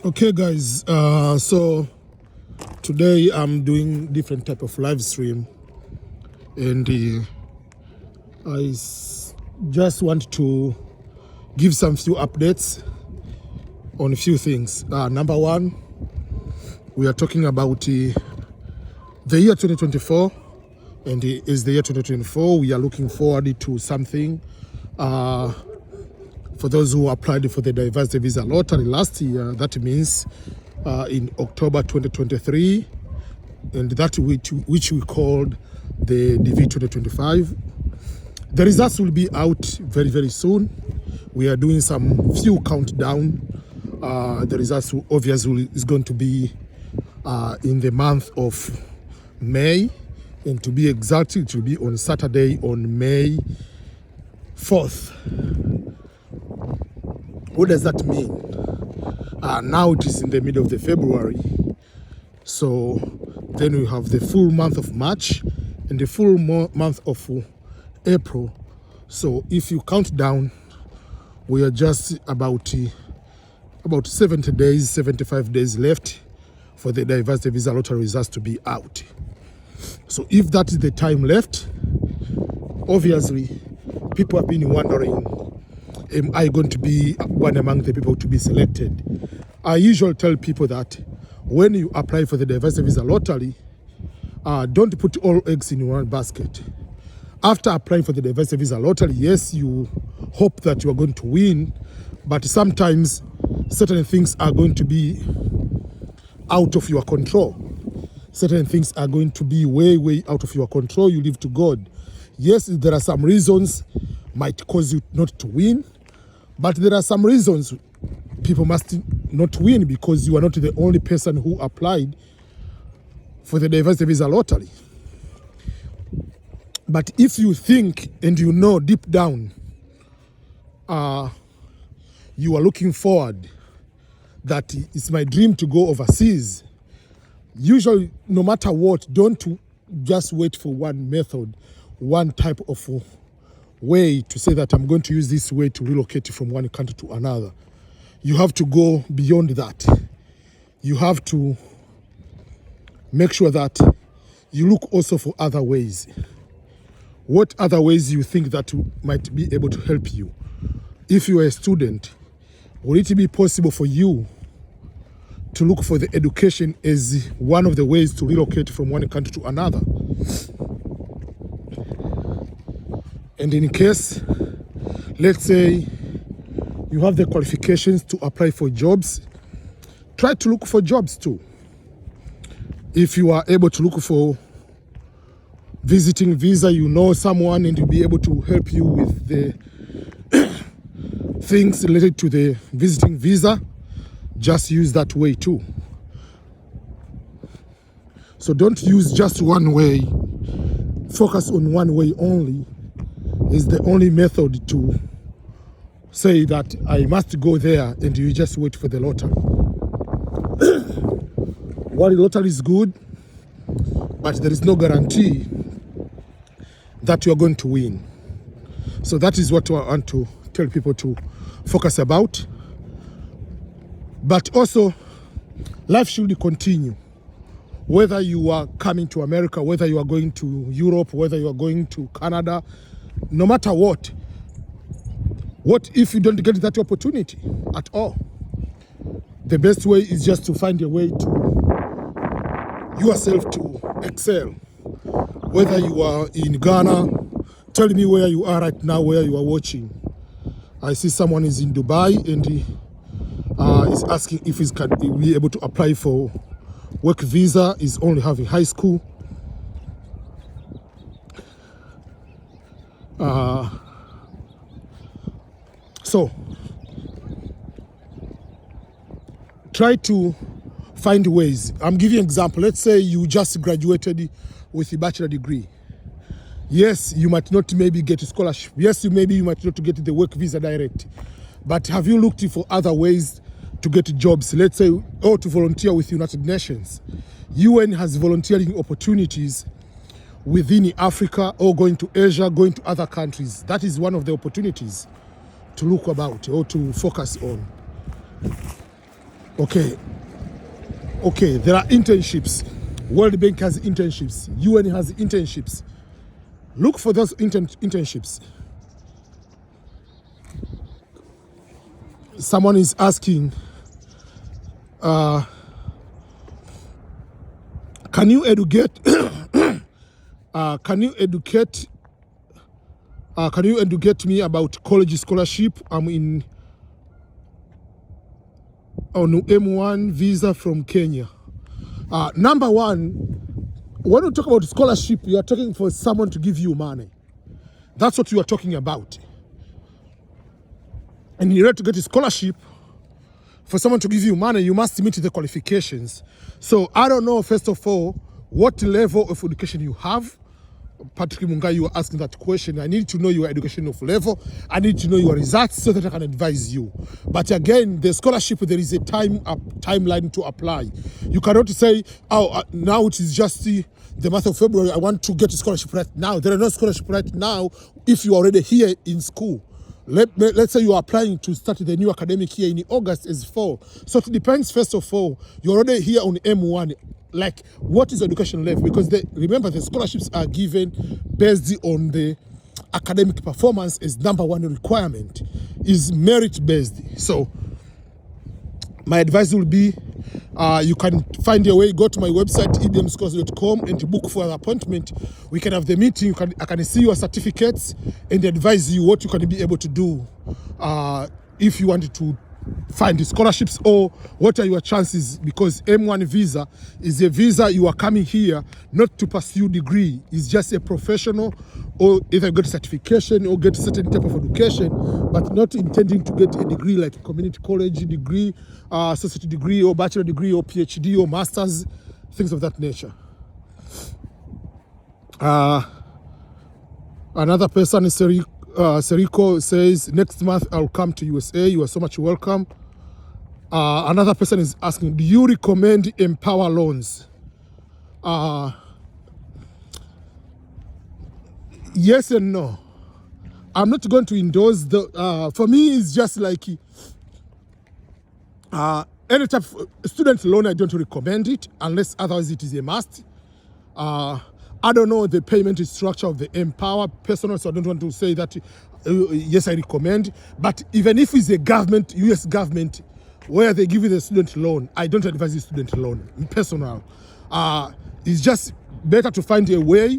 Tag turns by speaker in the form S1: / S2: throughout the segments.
S1: Okay, guys. So today I'm doing different type of live stream, and just want to give some few updates on a few things. Number one, we are talking about the year 2024, and is the year 2024. We are looking forward to something. For those who applied for the diversity visa lottery last year, that means in October 2023, and that which we called the DV 2025. The results will be out very, very soon. We are doing some few countdown. The results obviously is going to be in the month of May, and to be exact, it will be on Saturday on May 4th. What does that mean? Now it is in the middle of the February. So then we have the full month of March and the full month of April. So if you count down, we are just about 70 days, 75 days left for the diversity visa lottery results to be out. So if that is the time left, obviously people have been wondering, am I going to be one among the people to be selected? I usually tell people that when you apply for the diversity visa lottery, don't put all eggs in one basket. After applying for the diversity visa lottery, yes, you hope that you are going to win, but sometimes certain things are going to be out of your control. Certain things are going to be way, way out of your control. You leave to God. Yes, there are some reasons might cause you not to win, but there are some reasons people must not win because you are not the only person who applied for the diversity visa lottery. But if you think and you know deep down you are looking forward that it's my dream to go overseas, usually no matter what, don't just wait for one method, one type of way to say that I'm going to use this way to relocate from one country to another. You have to go beyond that. You have to make sure that you look also for other ways. What other ways you think that might be able to help you? If you are a student, will it be possible for you to look for the education as one of the ways to relocate from one country to another? And in case, let's say you have the qualifications to apply for jobs, try to look for jobs too. If you are able to look for visiting visa, you know someone and you'll be able to help you with the things related to the visiting visa, just use that way too. So don't use just one way. Focus on one way only. Is the only method to say that I must go there and you just wait for the lottery. While the lottery is good, but there is no guarantee that you are going to win. So that is what I want to tell people to focus about. But also, life should continue. Whether you are coming to America, whether you are going to Europe, whether you are going to Canada, no matter what if you don't get that opportunity at all? The best way is just to find a way to yourself to excel. Whether you are in Ghana, tell me where you are right now, where you are watching. I see someone is in Dubai and he is asking if he's can be able to apply for work visa. He's only having high school. So try to find ways. I'm giving you an example. Let's say you just graduated with a bachelor degree. Yes, you might not maybe get a scholarship. Yes, you might not get the work visa direct. But have you looked for other ways to get jobs? Let's say, or to volunteer with United Nations. UN has volunteering opportunities within Africa, or going to Asia, going to other countries. That is one of the opportunities to look about or to focus on. Okay, okay, there are internships. World Bank has internships. UN has internships. Look for those internships. Someone is asking, can you educate? Can you educate me about college scholarship? I'm on M1 visa from Kenya. Number one, when you talk about scholarship, you are talking for someone to give you money. That's what you are talking about. And in order to get a scholarship, for someone to give you money, you must meet the qualifications. So I don't know, first of all, what level of education you have. Patrick Mungai, you are asking that question. I need to know your educational level. I need to know your results so that I can advise you. But again, the scholarship, there is a timeline to apply. You cannot say, oh, now it is just the month of February, I want to get a scholarship right now. There are no scholarship right now if you are already here in school. Let's say you are applying to start the new academic year in August as fall. So it depends, first of all, you're already here on M1. Like, what is education level? Because remember, the scholarships are given based on the academic performance as number one requirement, is merit based. So my advice will be, you can find your way, go to my website, ebmschools.com, and book for an appointment. We can have the meeting, I can see your certificates and advise you what you can be able to do if you wanted to find the scholarships, or what are your chances, because M1 visa is a visa you are coming here not to pursue degree. It's just a professional, or either get certification or get certain type of education, but not intending to get a degree like a community college degree, associate degree, or bachelor degree, or PhD, or masters, things of that nature. Another person is Seriko says, next month I'll come to USA. You are so much welcome. Another person is asking, do you recommend Empower loans? Yes and no. I'm not going to endorse the, for me it's just like, any type of student loan, I don't recommend it unless otherwise it is a must. I don't know the payment structure of the Empower personal, so I don't want to say that, yes, I recommend. But even if it's a government, US government, where they give you the student loan, I don't advise the student loan, personal. It's just better to find a way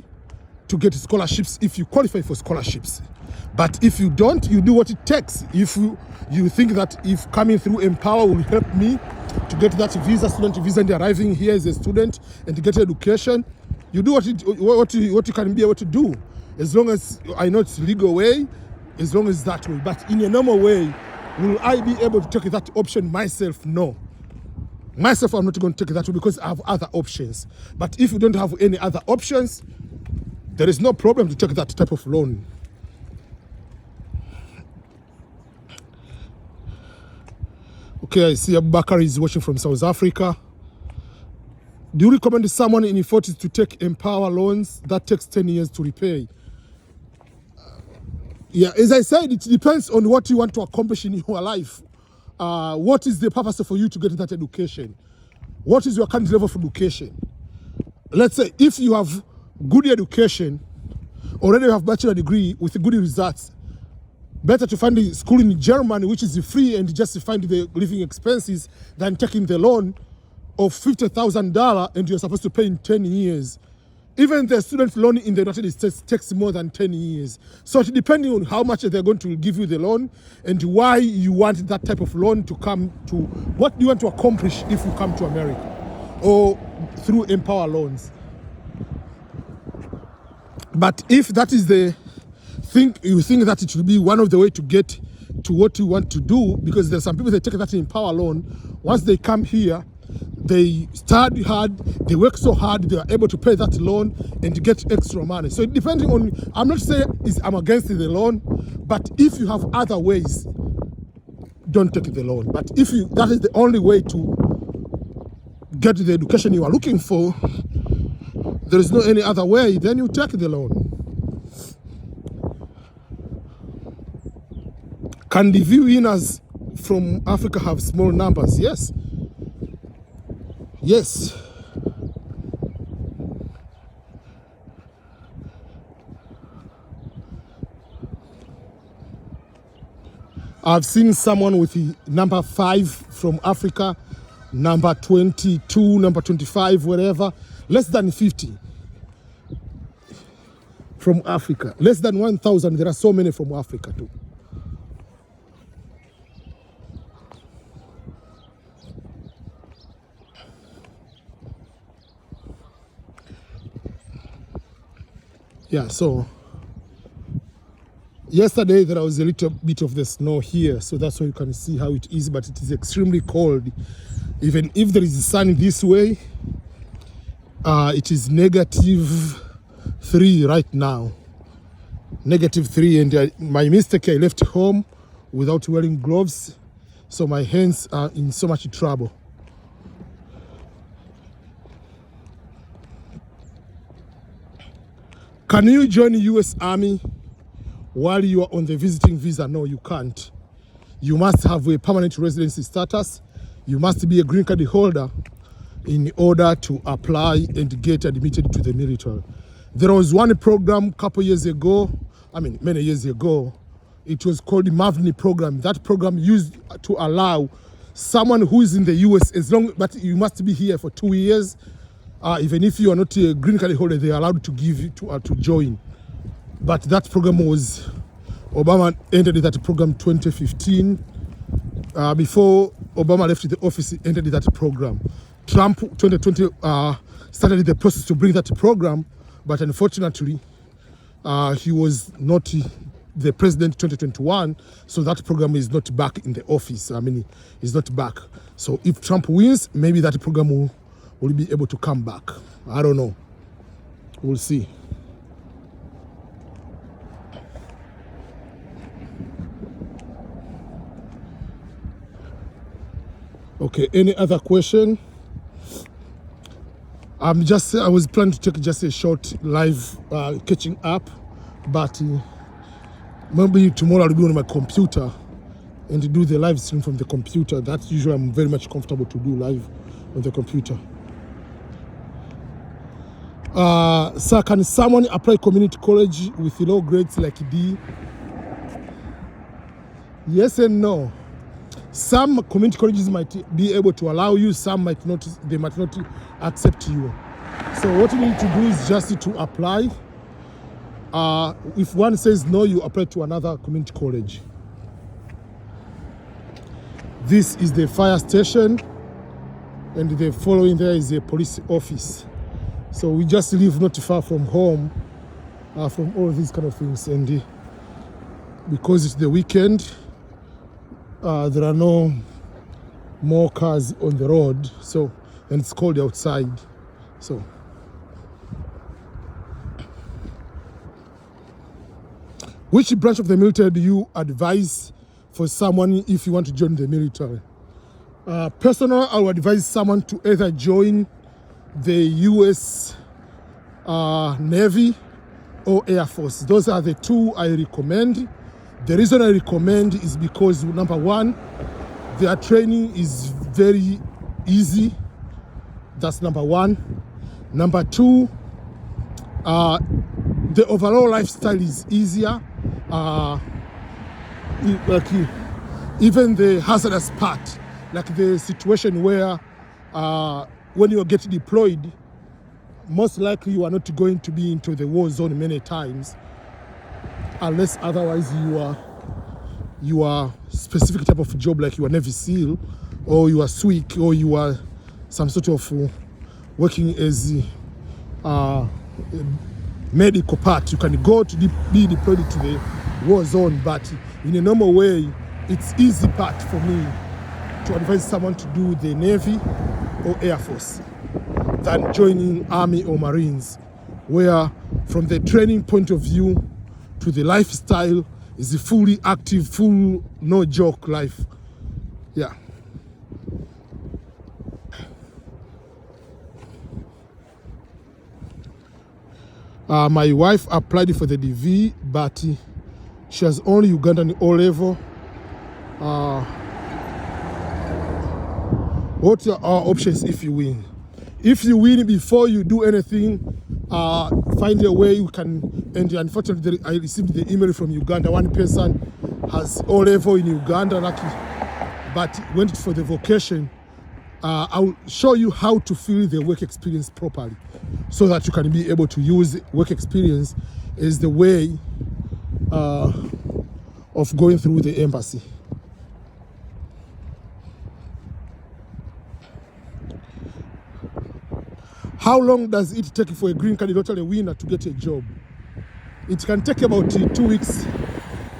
S1: to get scholarships if you qualify for scholarships. But if you don't, you do what it takes. If you think that if coming through Empower will help me to get that visa, student visa, and arriving here as a student and to get education, you do what you can be able to do, as long as I know it's legal way, as long as that way. But in a normal way, will I be able to take that option myself? No. Myself, I'm not going to take that way because I have other options. But if you don't have any other options, there is no problem to take that type of loan. Okay, I see Abubakar is watching from South Africa. Do you recommend someone in your 40s to take Empower loans that takes 10 years to repay? Yeah, as I said, it depends on what you want to accomplish in your life. What is the purpose for you to get that education? What is your current level of education? Let's say if you have good education, already have bachelor degree with good results, better to find a school in Germany which is free and just find the living expenses than taking the loan of $50,000 and you're supposed to pay in 10 years. Even the student loan in the United States takes more than 10 years. So depending on how much they're going to give you the loan and why you want that type of loan to come to, what do you want to accomplish if you come to America or through Empower loans. But if that is the thing, you think that it will be one of the way to get to what you want to do, because there's some people that take that Empower loan, once they come here, they study hard, they work so hard, they are able to pay that loan and to get extra money. So depending on, I'm not saying I'm against the loan, but if you have other ways, don't take the loan. But if that is the only way to get the education you are looking for, there is no any other way, then you take the loan. Can the view winners from Africa have small numbers? Yes. Yes. I've seen someone with the number 5 from Africa, number 22, number 25, whatever, less than 50 from Africa. Less than 1,000, there are so many from Africa too. Yeah, so yesterday there was a little bit of the snow here, so that's why you can see how it is, but it is extremely cold. Even if there is sun this way, it is -3 right now. -3, and my mistake, I left home without wearing gloves, so my hands are in so much trouble. Can you join the US Army while you are on the visiting visa? No, you can't. You must have a permanent residency status. You must be a green card holder in order to apply and get admitted to the military. There was one program a couple years ago, many years ago. It was called the MAVNI program. That program used to allow someone who is in the US, but you must be here for 2 years. Even if you are not a green card holder, they are allowed to give you to join. But that program was, Obama entered that program 2015. Before Obama left the office, he entered that program. Trump 2020 started the process to bring that program, but unfortunately, he was not the president 2021, so that program is not back in the office. He's not back. So if Trump wins, maybe that program will be able to come back. I don't know. We'll see. Okay, any other question? I was planning to take just a short live catching up, but maybe tomorrow I'll be on my computer and do the live stream from the computer. That's usually I'm very much comfortable to do live on the computer. Sir, can someone apply community college with low grades like D? Yes and no. Some community colleges might be able to allow you, some might not, they might not accept you. So what you need to do is just to apply. If one says no, you apply to another community college. This is the fire station, and the following there is a police office. So we just live not far from home, from all these kind of things. And because it's the weekend, there are no more cars on the road, so, and it's cold outside. So which branch of the military do you advise for someone if you want to join the military? Personally, I would advise someone to either join the US Navy or Air Force. Those are the two I recommend. The reason I recommend is because, number one, their training is very easy. That's number one. Number two, the overall lifestyle is easier. Even the hazardous part, like the situation where when you get deployed, most likely you are not going to be into the war zone many times, unless otherwise you are specific type of job, like you are Navy SEAL, or you are SWIC, or you are some sort of working as medical part. You can go to be deployed to the war zone, but in a normal way, it's easy part for me to advise someone to do the Navy or Air Force than joining Army or Marines, where from the training point of view to the lifestyle is a fully active, full, no joke life. Yeah. My wife applied for the DV, but she has only Ugandan O level. What are our options if you win? If you win before you do anything, find a way you can. And unfortunately, I received the email from Uganda. One person has O level in Uganda, lucky, but went for the vocation. I'll show you how to fill the work experience properly so that you can be able to use work experience as the way of going through the embassy. How long does it take for a green card lottery winner to get a job? It can take about 2 weeks,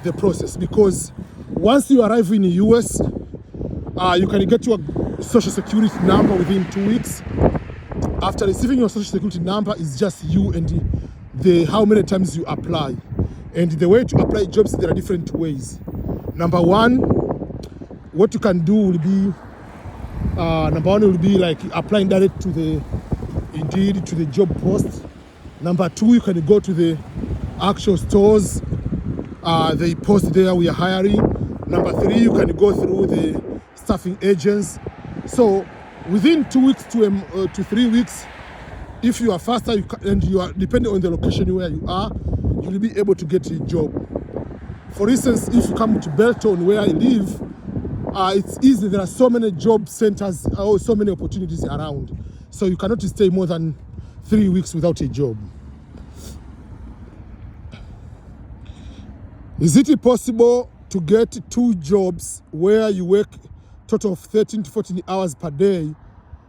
S1: the process, because once you arrive in the US, you can get your social security number within 2 weeks. After receiving your social security number, it's just you and how many times you apply. And the way to apply jobs, there are different ways. Number one, what you can do will be, like applying direct to the Indeed, to the job post. Number two, you can go to the actual stores. They post there, we are hiring. Number three, you can go through the staffing agents. So within 2 weeks to 3 weeks, if you are faster and you are depending on the location where you are, you will be able to get a job. For instance, if you come to Belton where I live, it's easy. There are so many job centers, so many opportunities around. So you cannot stay more than 3 weeks without a job. Is it possible to get 2 jobs where you work total of 13 to 14 hours per day?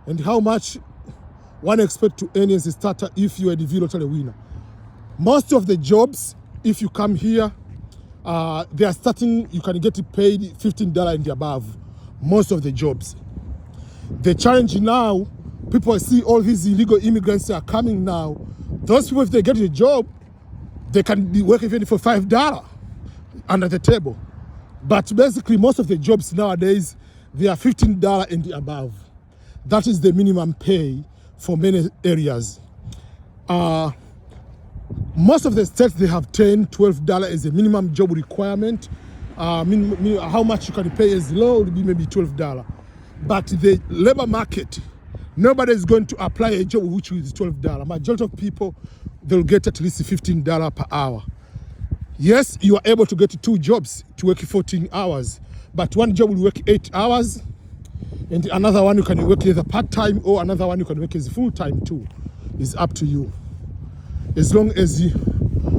S1: And how much one expect to earn as a starter if you are the lottery winner? Most of the jobs, if you come here, they are starting, you can get paid $15 and above. Most of the jobs. The challenge now, people see all these illegal immigrants are coming now. Those people, if they get a job, they can be working even for $5 under the table. But basically, most of the jobs nowadays, they are $15 and above. That is the minimum pay for many areas. Most of the states, they have $10, $12 as a minimum job requirement. How much you can pay as low would be maybe $12. But the labor market, nobody is going to apply a job which is $12. Majority of people, they'll get at least $15 per hour. Yes, you are able to get 2 jobs to work 14 hours, but one job will work 8 hours, and another one you can work either part-time or another one you can work as full-time too. It's up to you. As long as you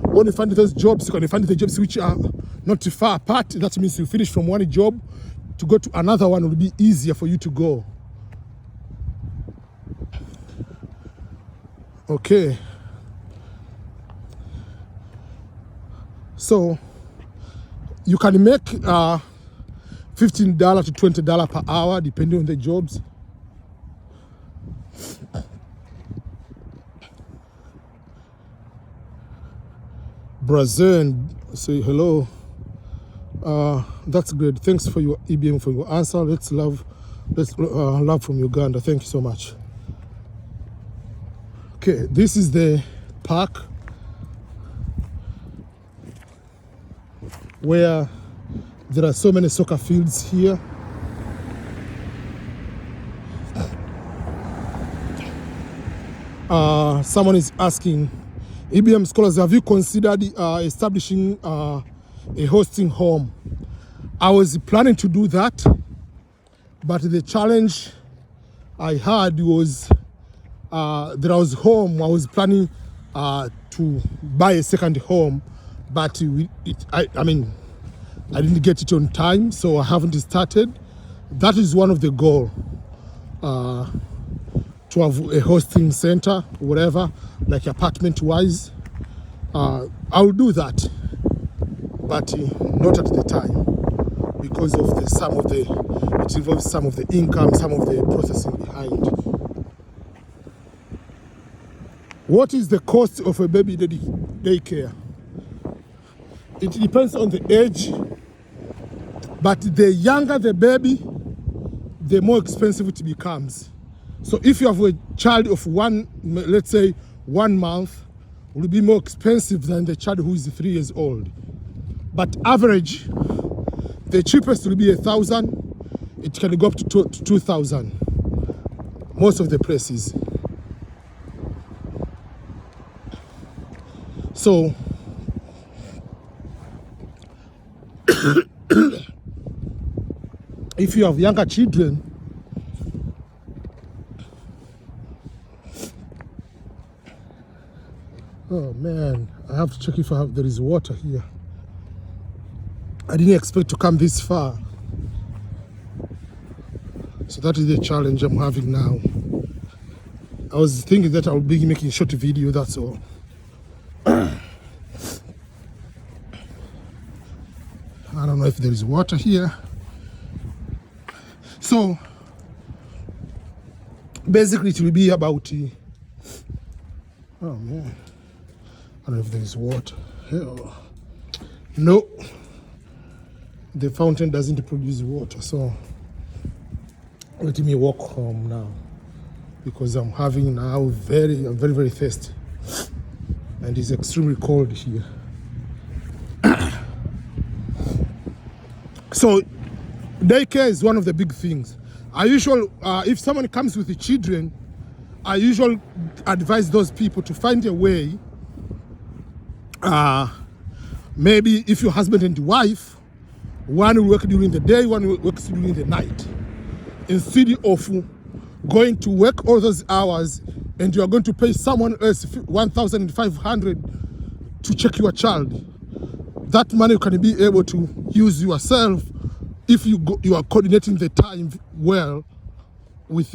S1: want to find those jobs, you can find the jobs which are not too far apart. That means you finish from one job to go to another one will be easier for you to go. Okay. So you can make $15 to $20 per hour depending on the jobs. Brazil, say hello. That's great. Thanks for your EBM, for your answer. Let's love from Uganda. Thank you so much. Okay, this is the park where there are so many soccer fields here. Someone is asking, EBM scholars, have you considered establishing a hosting home? I was planning to do that, but the challenge I had was that I was home. I was planning to buy a second home, but I didn't get it on time, so I haven't started. That is one of the goals, to have a hosting center, whatever, like apartment-wise. I'll do that, but not at the time, because of it involves some of the income, some of the processing behind. What is the cost of a baby daycare? It depends on the age, but the younger the baby, the more expensive it becomes. So if you have a child of let's say 1 month, it will be more expensive than the child who is 3 years old. But average, the cheapest will be $1,000. It can go up to 2,000. Most of the places. So if you have younger children, oh man, I have to check if there is water here. I didn't expect to come this far. So that is the challenge I'm having now. I was thinking that I'll be making a short video, that's all. I don't know if there is water here. So basically it will be about, oh man, I don't know if there is water. Hell. No, the fountain doesn't produce water, so let me walk home now because I'm very thirsty and it's extremely cold here. So daycare is one of the big things. I usually, if someone comes with the children, I usually advise those people to find a way, maybe if your husband and wife, one will work during the day, one will work during the night. Instead of going to work all those hours and you are going to pay someone else $1,500 to check your child, that money you can be able to use yourself if you are coordinating the time well with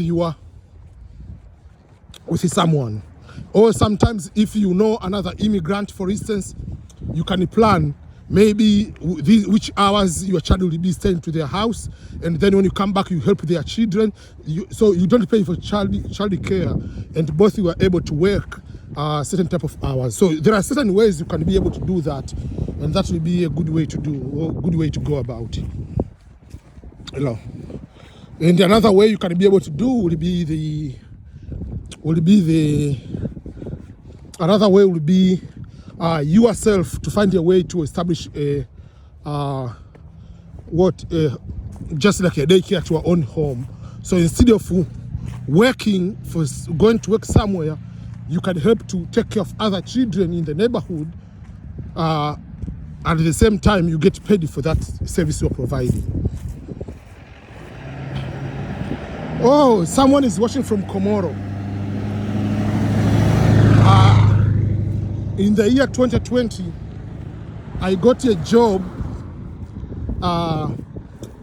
S1: someone. Or sometimes if you know another immigrant, for instance, you can plan maybe which hours your child will be staying to their house, and then when you come back you help their children, so you don't pay for child care, and both you are able to work certain type of hours. So there are certain ways you can be able to do that, and that will be a good way to go about it. And another way you can be able to do would be yourself to find a way to establish just like a daycare to your own home. So instead of going to work somewhere, you can help to take care of other children in the neighborhood. At the same time, you get paid for that service you're providing. Oh, someone is watching from Comoro. In the year 2020, I got a job.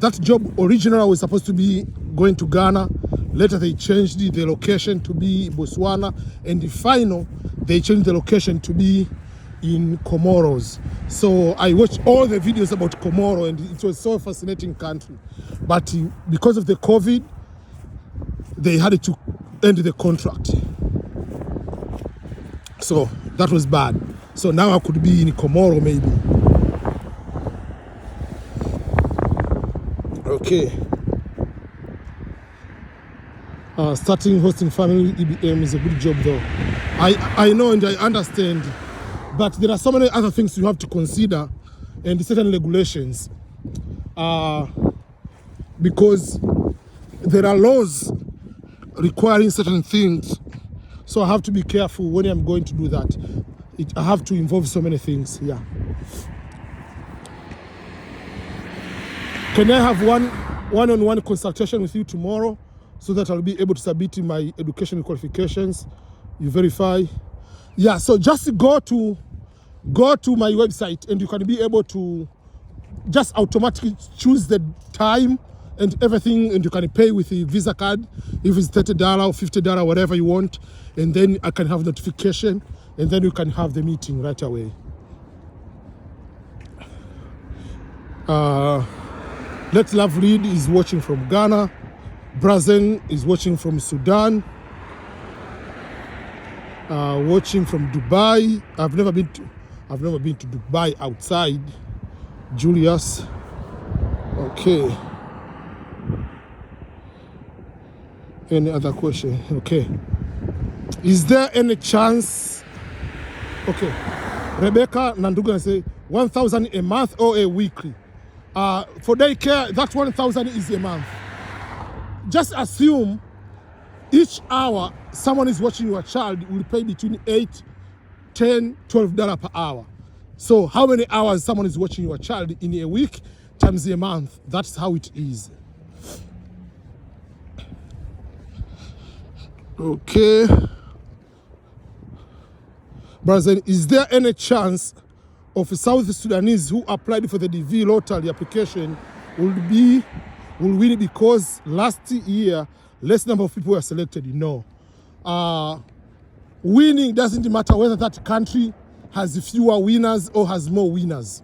S1: That job originally was supposed to be going to Ghana. Later they changed the location to be Botswana, and the final they changed the location to be in Comoros. So I watched all the videos about Comoro, and it was so a fascinating country. But because of the COVID, they had to end the contract. So that was bad. So now I could be in Comoro maybe. Okay. Starting hosting family EBM is a good job though. I know and I understand, but there are so many other things you have to consider and certain regulations. Because there are laws requiring certain things. So I have to be careful when I'm going to do that. I have to involve so many things, yeah. Can I have one-on-one consultation with you tomorrow so that I'll be able to submit my education qualifications? You verify? Yeah, so just go to my website and you can be able to just automatically choose the time and everything, and you can pay with the Visa card if it's $30 or $50, whatever you want, and then I can have notification, and then you can have the meeting right away. Let's Love Read is watching from Ghana. Brazen is watching from Sudan. Watching from Dubai. I've never been to Dubai outside. Julius. Okay. Any other question? Okay. Is there any chance? Okay. Rebecca Nanduga say 1,000 a month or a weekly. For daycare, that 1,000 is a month. Just assume each hour someone is watching your child will pay between $8 $10, $12 per hour. So how many hours someone is watching your child in a week times a month? That's how it is. Okay. Brother, is there any chance of South Sudanese who applied for the DV lottery application will win because last year less number of people were selected? No. Winning doesn't matter whether that country has fewer winners or has more winners.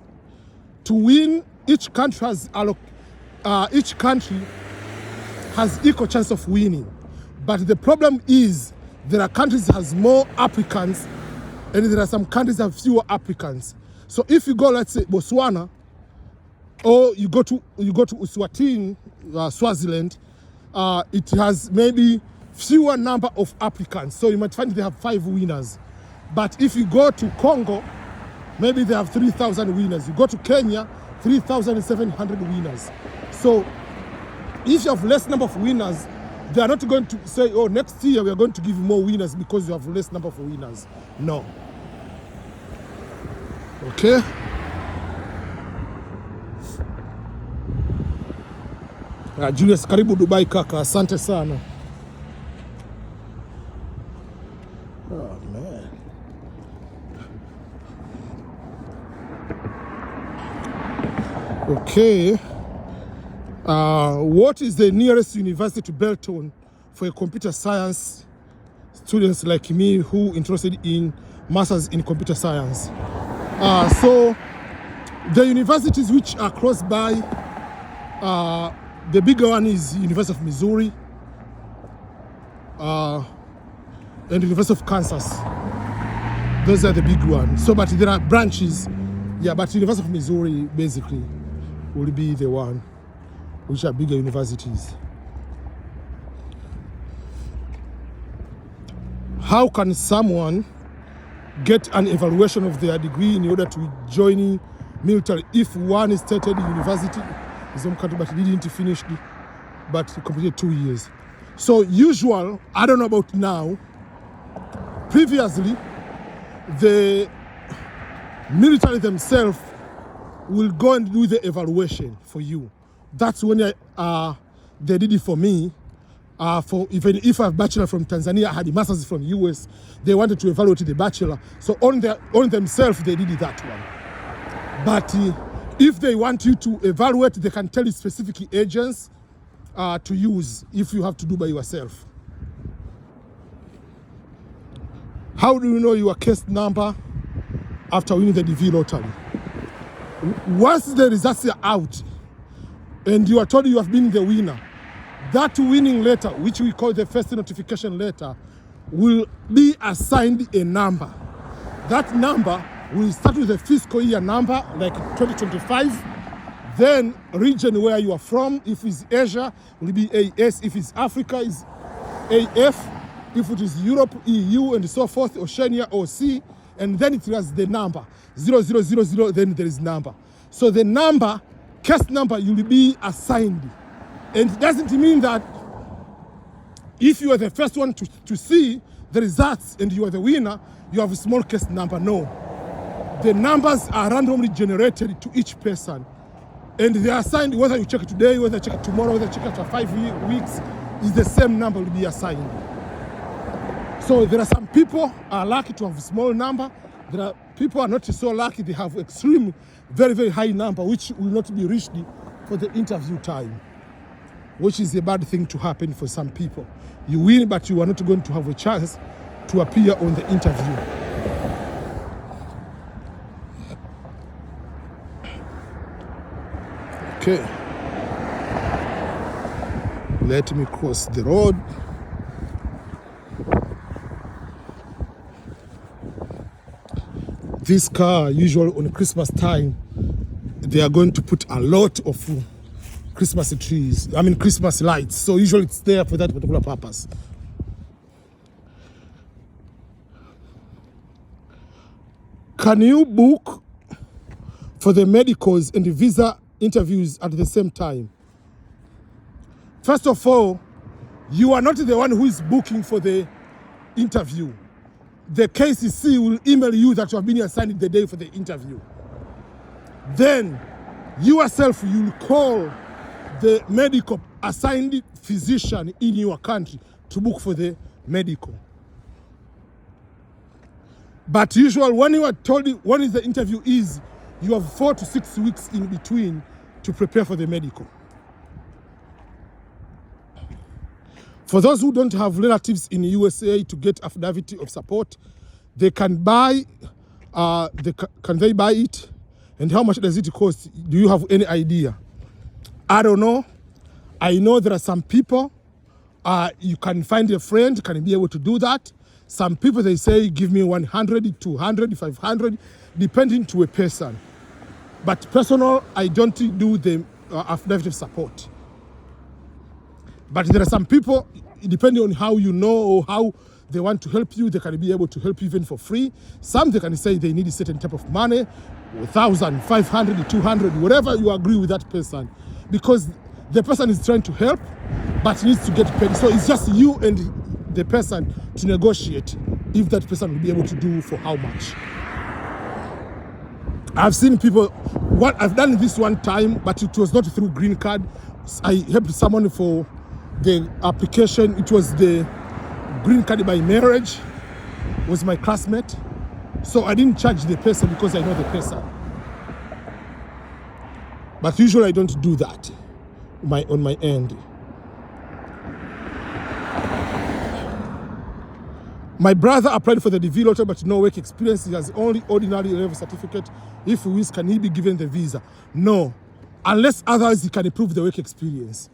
S1: To win, each country has equal chance of winning. But the problem is there are countries that has more applicants and there are some countries that have fewer applicants. So if you go, let's say Botswana, or you go to Eswatini, Swaziland, it has maybe fewer number of applicants. So you might find they have 5 winners. But if you go to Congo, maybe they have 3,000 winners. You go to Kenya, 3,700 winners. So if you have less number of winners, they are not going to say, oh, next year we are going to give you more winners because you have less number of winners. No. Okay. Julius, karibu Dubai kaka, asante sana. Oh man. Okay. What is the nearest university to Belton for a computer science students like me who interested in masters in computer science? So the universities which are close by, the bigger one is University of Missouri and University of Kansas. Those are the big ones. So, but there are branches. Yeah, but University of Missouri basically will be the one which are bigger universities. How can someone get an evaluation of their degree in order to join military if one started university in some country but didn't finish it, but completed 2 years? So usual, I don't know about now, previously the military themselves will go and do the evaluation for you. That's when they did it for me. For even if I have bachelor from Tanzania, I had a master's from US, they wanted to evaluate the bachelor. So on themselves, they did that one. But if they want you to evaluate, they can tell you specific agents to use if you have to do by yourself. How do you know your case number after winning the DV lottery? Once the results are out and you are told you have been the winner, that winning letter, which we call the first notification letter, will be assigned a number. That number will start with a fiscal year number, like 2025, then region where you are from. If it's Asia, it will be AS. If it's Africa, it's AF. If it is Europe, EU, and so forth, Oceania, OC, and then it has the number, 0000, then there is number. So the number, case number, you will be assigned. And it doesn't mean that if you are the first one to see the results and you are the winner, you have a small case number. No. The numbers are randomly generated to each person. And they are assigned, whether you check it today, whether you check it tomorrow, whether you check it after 5 weeks, is the same number will be assigned. So there are some people are lucky to have a small number. There are people are not so lucky, they have extreme, very, very high number, which will not be reached for the interview time, which is a bad thing to happen for some people. You win, but you are not going to have a chance to appear on the interview. Okay. Let me cross the road. This car, usually on Christmas time, they are going to put a lot of Christmas trees, Christmas lights. So usually it's there for that particular purpose. Can you book for the medicals and the visa interviews at the same time? First of all, you are not the one who is booking for the interview. the KCC will email you that you have been assigned the day for the interview. Then yourself, you'll call the medical assigned physician in your country to book for the medical. But usually when you are told when is the interview is, you have 4 to 6 weeks in between to prepare for the medical. For those who don't have relatives in the USA to get affidavit of support, they can buy, can they buy it? And how much does it cost? Do you have any idea? I don't know. I know there are some people, you can find a friend, can be able to do that. Some people, they say, give me 100, 200, 500, depending to a person. But personal, I don't do the affidavit of support. But there are some people, depending on how you know or how they want to help you, they can be able to help you even for free. Some they can say they need a certain type of money, 1,000, 500, 200, whatever you agree with that person. Because the person is trying to help, but needs to get paid. So it's just you and the person to negotiate if that person will be able to do for how much. I've seen people, I've done this one time, but it was not through green card. I helped someone for the application. It was the green card by marriage, was my classmate. So I didn't charge the person because I know the person. But usually I don't do that on my end. My brother applied for the DV lottery, but no work experience. He has only ordinary level certificate. If he wishes, can he be given the visa? No, unless otherwise he can improve the work experience.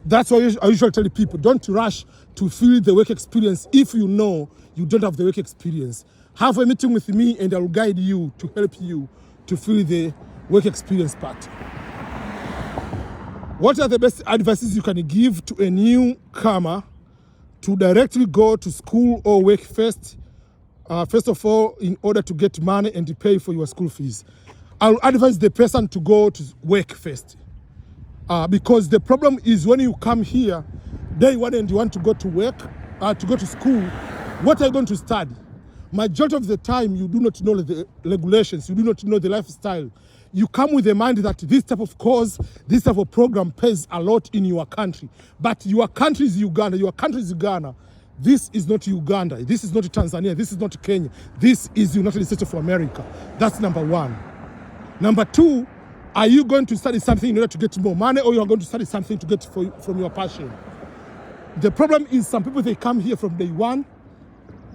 S1: That's why I usually tell people, don't rush to fill the work experience if you know you don't have the work experience. Have a meeting with me and I'll guide you to help you to fill the work experience part. What are the best advices you can give to a newcomer to directly go to school or work first? First of all, in order to get money and to pay for your school fees. I'll advise the person to go to work first. Because the problem is when you come here, day one and you want to go to work, to go to school, what are you going to study? Majority of the time, you do not know the regulations, you do not know the lifestyle. You come with the mind that this type of course, this type of program pays a lot in your country. But your country is Uganda, your country is Ghana. This is not Uganda, this is not Tanzania, this is not Kenya. This is United States of America. That's number one. Number two, are you going to study something in order to get more money, or you are going to study something to get from your passion? The problem is some people, they come here from day one,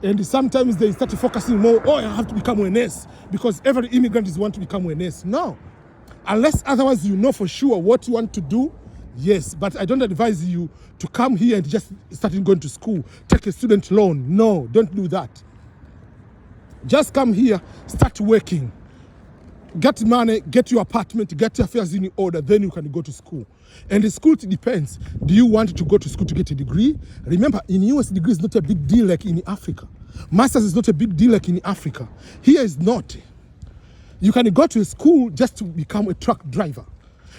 S1: and sometimes they start focusing more, oh, I have to become a nurse, because every immigrant is want to become a nurse. No. Unless otherwise you know for sure what you want to do, yes. But I don't advise you to come here and just start going to school, take a student loan. No, don't do that. Just come here, start working. Get money, get your apartment, get your affairs in order, then you can go to school. And the school, it depends. Do you want to go to school to get a degree? Remember, in US, degree is not a big deal like in Africa. Masters is not a big deal like in Africa. Here is not. You can go to a school just to become a truck driver.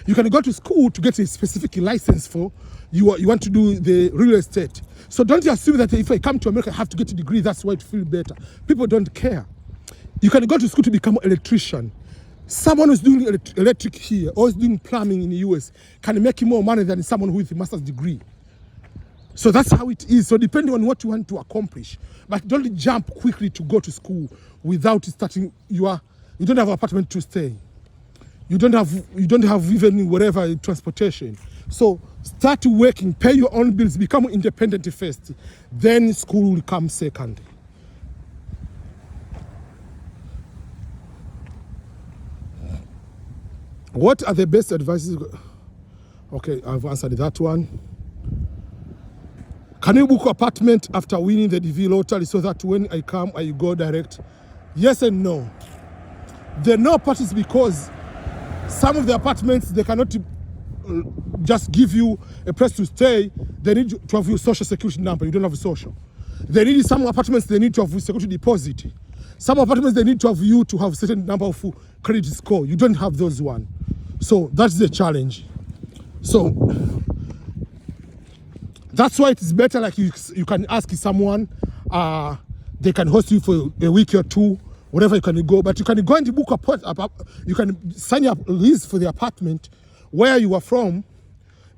S1: You can go to school to get a specific license for you want to do the real estate. So don't assume that if I come to America, I have to get a degree, that's why I feel better. People don't care. You can go to school to become an electrician. Someone who's doing electric here or is doing plumbing in the US can make more money than someone with a master's degree. So that's how it is. So depending on what you want to accomplish, but don't jump quickly to go to school without starting. You don't have an apartment to stay. You don't have even whatever transportation. So start working, pay your own bills, become independent first. Then school will come second. What are the best advices? Okay, I've answered that one. Can you book an apartment after winning the DV lottery so that when I come, I go direct? Yes and no. The no part is because some of the apartments, they cannot just give you a place to stay. They need to have your social security number. You don't have a social. They need some apartments, they need to have security deposit. Some apartments, they need to have you to have a certain number of credit score. You don't have those one. So that's the challenge. So that's why it is better like you can ask someone, They can host you for a week or two, wherever you can go. But you can go and book you can sign up lease for the apartment where you are from,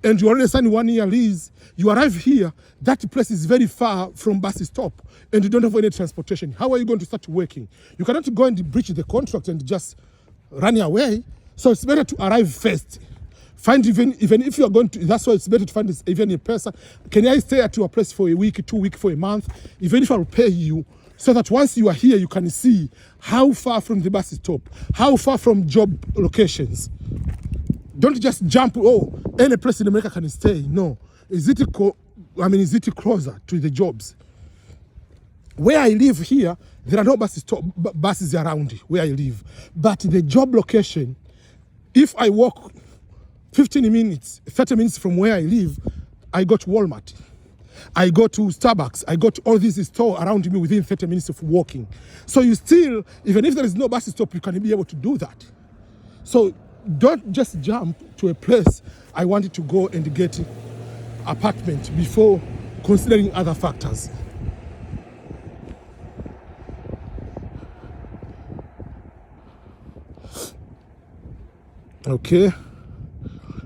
S1: and you already signed 1 year lease. You arrive here, that place is very far from bus stop, and you don't have any transportation. How are you going to start working? You cannot go and breach the contract and just run away. So it's better to arrive first. Find even if you are going to, that's why it's better to find this, even a person. Can I stay at your place for a week, 2 weeks, for a month? Even if I will pay you, so that once you are here, you can see how far from the bus stop, how far from job locations. Don't just jump, oh, any place in America can stay. No. Is it closer to the jobs? Where I live here, there are no buses around where I live. But the job location, if I walk 15 minutes, 30 minutes from where I live, I go to Walmart. I go to Starbucks. I go to all these stores around me within 30 minutes of walking. So you still, even if there is no bus stop, you can be able to do that. So don't just jump to a place I wanted to go and get an apartment before considering other factors. Okay.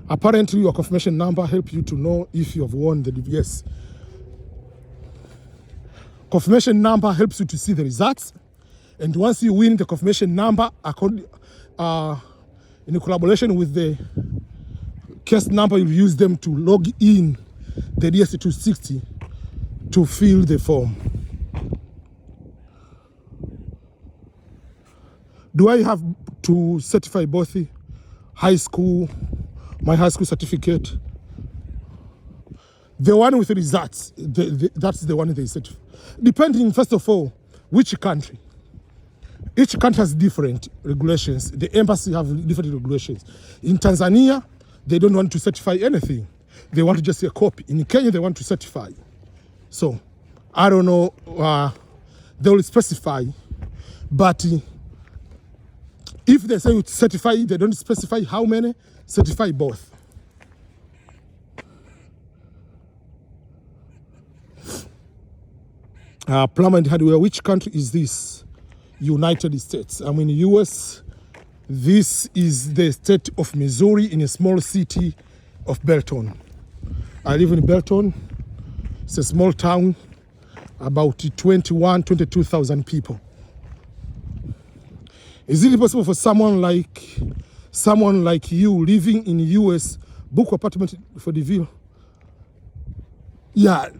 S1: Apparently, your confirmation number helps you to know if you have won the DVS. Confirmation number helps you to see the results. And once you win the confirmation number, in collaboration with the case number, you use them to log in the DS260 to fill the form. Do I have to certify both high school, my high school certificate? The one with the results, that's the one they certify. Depending, first of all, which country. Each country has different regulations. The embassy have different regulations. In Tanzania, they don't want to certify anything. They want to just see a copy. In Kenya, they want to certify. So, I don't know, they will specify. But if they say certify, they don't specify how many, certify both. Plumber and hardware, which country is this? United States. I'm in the US. This is the state of Missouri, in a small city of Belton. I live in Belton. It's a small town, about 22,000 people. Is it possible for someone like you living in the US book apartment for the view? Yeah,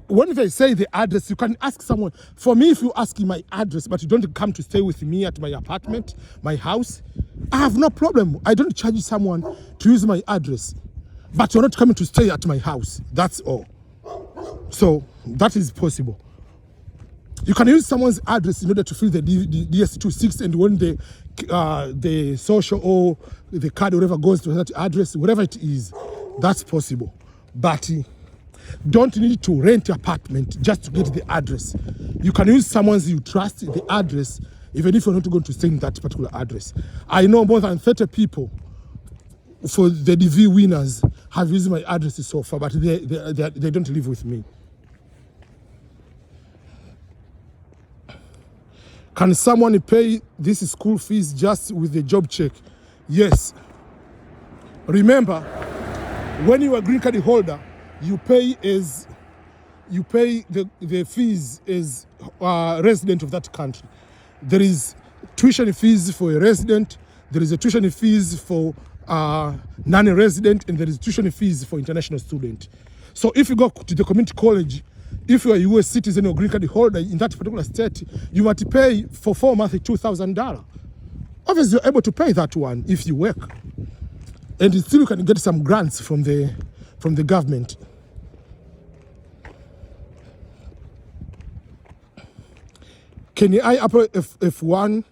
S1: when they say the address, you can ask someone. For me, if you ask my address, but you don't come to stay with me at my apartment, my house, I have no problem. I don't charge someone to use my address, but you're not coming to stay at my house. That's all. So that is possible. You can use someone's address in order to fill the DS260, and when the social or the card or whatever goes to that address, whatever it is, that's possible. But don't need to rent an apartment just to get the address. You can use someone's you trust the address, even if you're not going to stay in that particular address. I know more than 30 people for the DV winners have used my address so far, but they don't live with me. Can someone pay this school fees just with the job check? Yes. Remember, when you are a green card holder, you pay the fees as a resident of that country. There is tuition fees for a resident, there is a tuition fees for non-resident, and there is tuition fees for international student. So if you go to the community college, if you are a US citizen or green card holder in that particular state, you must pay for 4 months $2,000. Obviously, you're able to pay that one if you work. And still you can get some grants from the government. Can I apply F1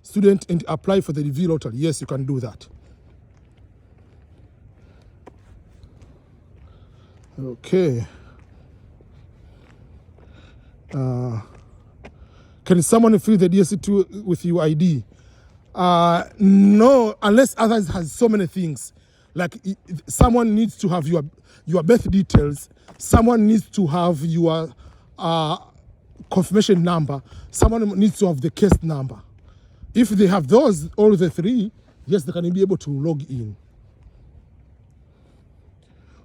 S1: student and apply for the DV lottery? Yes, you can do that. Okay. Can someone fill the DS2 with your ID? No, unless others has so many things. Like someone needs to have your birth details, someone needs to have your confirmation number, someone needs to have the case number. If they have those, all the three, yes, they can be able to log in.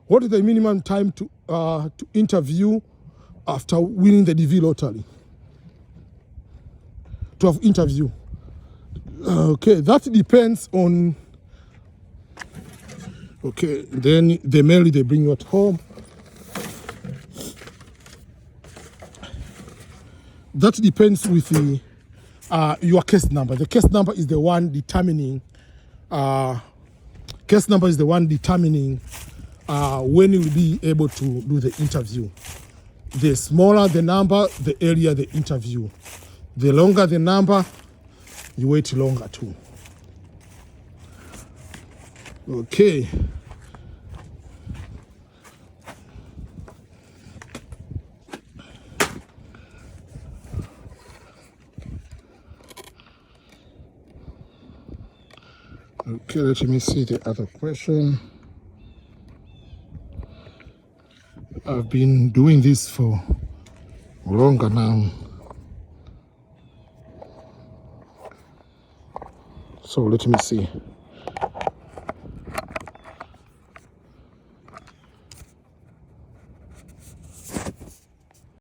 S1: What is the minimum time to interview after winning the DV lottery? To have interview. Okay, that depends on. Okay, then the mail they bring you at home. That depends with the your case number. The case number is the one determining. Case number is the one determining when you'll be able to do the interview. The smaller the number, the earlier the interview. The longer the number, you wait longer too. Okay. Okay, let me see the other question. I've been doing this for longer now. So let me see.